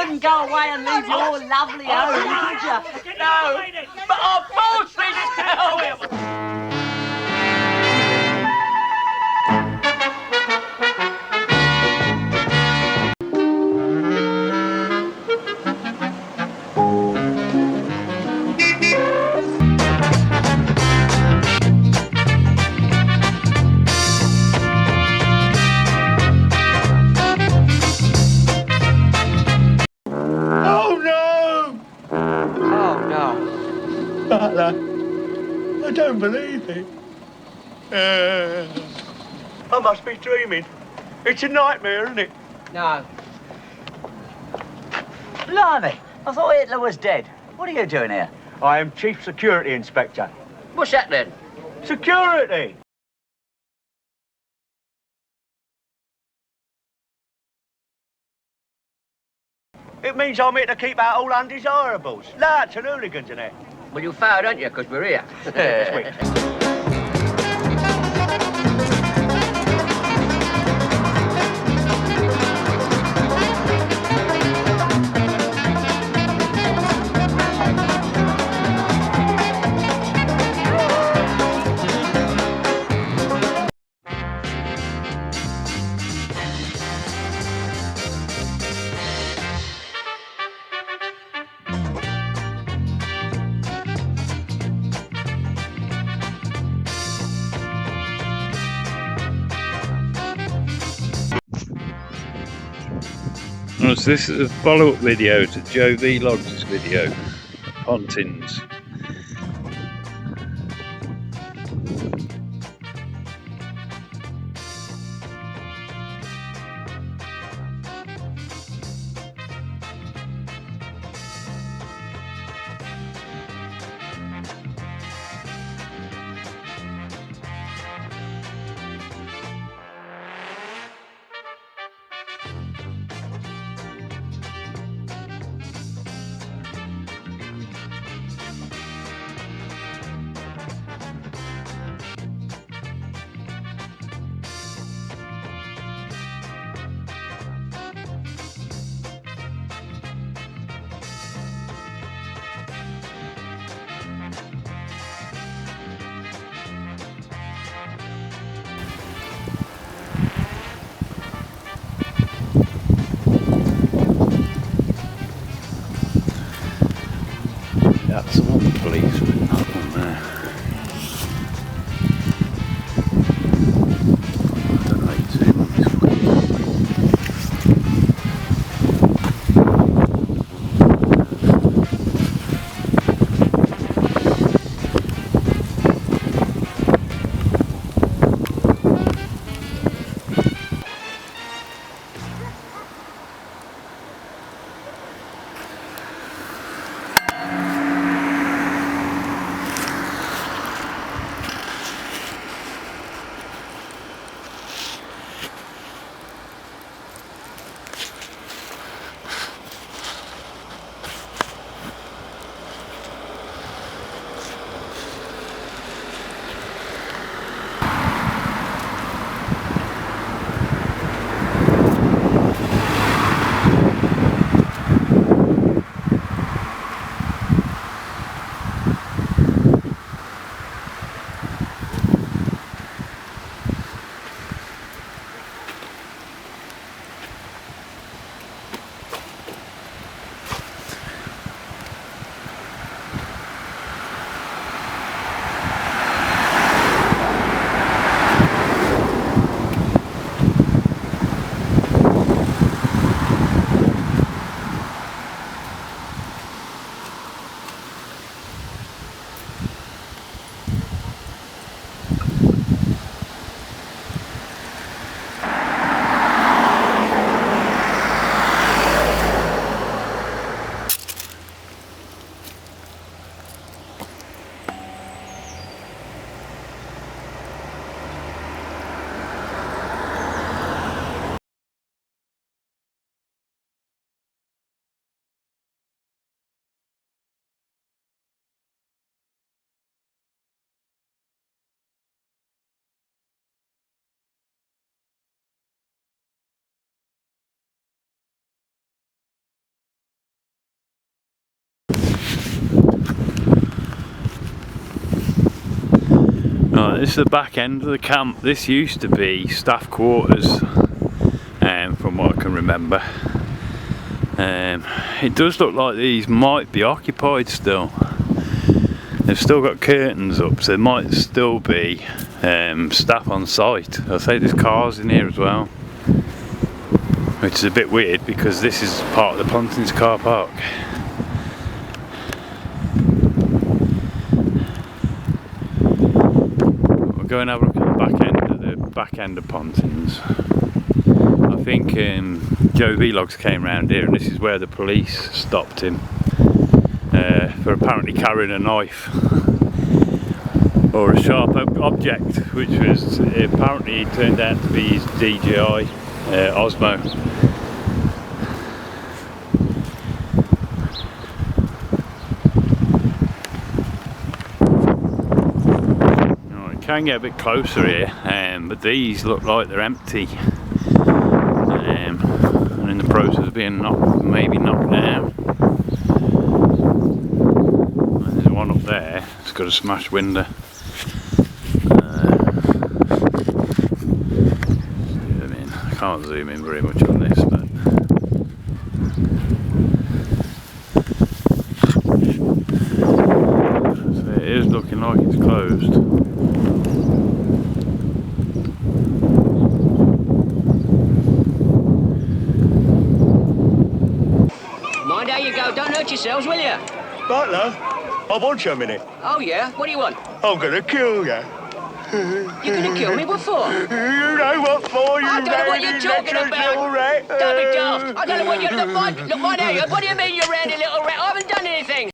wouldn't go away and leave your lovely home, would you? No, but I'll force this down. I don't believe it. I must be dreaming. It's a nightmare, isn't it? No. Blimey, I thought Hitler was dead. What are you doing here? I am Chief Security Inspector. What's that then? Security! It means I'm here to keep out all undesirables. Lads and hooligans and that. Well, you failed, don't you? Because we're here. Sweet. So this is a follow-up video to Joe Vlogs' video, Pontins. Right, this is the back end of the camp. This used to be staff quarters, from what I can remember. It does look like these might be occupied still. They've still got curtains up, so there might still be staff on site. I say there's cars in here as well, which is a bit weird because this is part of the Pontins car park. We'll go and have a look at the back end of Pontins. I think Joe Vlogs came round here, and this is where the police stopped him for apparently carrying a knife or a sharp object, which was apparently turned out to be his DJI Osmo. Right, can get a bit closer here, but these look like they're empty. And in the process of being maybe knocked down. And there's one up there, it's got a smashed window. I can't zoom in very much on this, but so it is looking like it's closed. Mind how you go, don't hurt yourselves, will you? Right, love. I want you a minute. Oh, yeah? What do you want? I'm gonna kill you. You're gonna kill me? What for? You know what for, you I don't know what you're randy talking little about. rat. Don't be daft. I don't know what you're... Look, find out. What do you mean, you randy little rat? I haven't done anything.